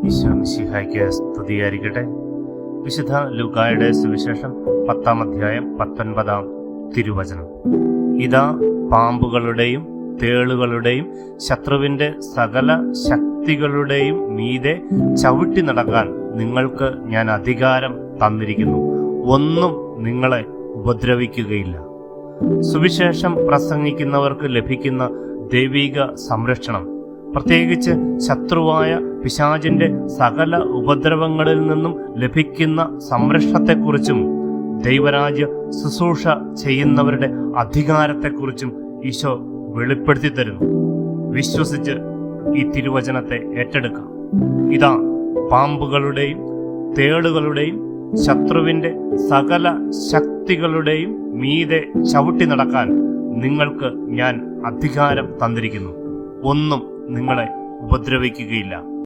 ഈശോ മിശിഹായ്ക്ക് സ്തുതിയായിരിക്കട്ടെ. വിശുദ്ധ ലൂക്കായുടെ സുവിശേഷം 10-ാം അധ്യായം 19-ാം തിരുവചനം. ഇതാ പാമ്പുകളുടെയും തേളുകളുടെയും ശത്രുവിന്റെ സകല ശക്തികളുടെയും മീതെ ചവിട്ടി നടക്കാൻ നിങ്ങൾക്ക് ഞാൻ അധികാരം തന്നിരിക്കുന്നു. ഒന്നും നിങ്ങളെ ഉപദ്രവിക്കുകയില്ല. സുവിശേഷം പ്രസംഗിക്കുന്നവർക്ക് ലഭിക്കുന്ന ദൈവിക സംരക്ഷണം, പ്രത്യേകിച്ച് ശത്രുവായ പിശാചിന്റെ സകല ഉപദ്രവങ്ങളിൽ നിന്നും ലഭിക്കുന്ന സംരക്ഷണത്തെക്കുറിച്ചും ദൈവരാജ്യ ശുശ്രൂഷ ചെയ്യുന്നവരുടെ അധികാരത്തെക്കുറിച്ചും ഈശോ വെളിപ്പെടുത്തി തരുന്നു. വിശ്വസിച്ച് ഈ തിരുവചനത്തെ ഏറ്റെടുക്കാം. ഇതാ പാമ്പുകളുടെയും തേളുകളുടെയും ശത്രുവിന്റെ സകല ശക്തികളുടെയും മീതെ ചവിട്ടി നടക്കാൻ നിങ്ങൾക്ക് ഞാൻ അധികാരം തന്നിരിക്കുന്നു. ഒന്നും നിങ്ങളെ ഉപദ്രവിക്കുകയില്ല.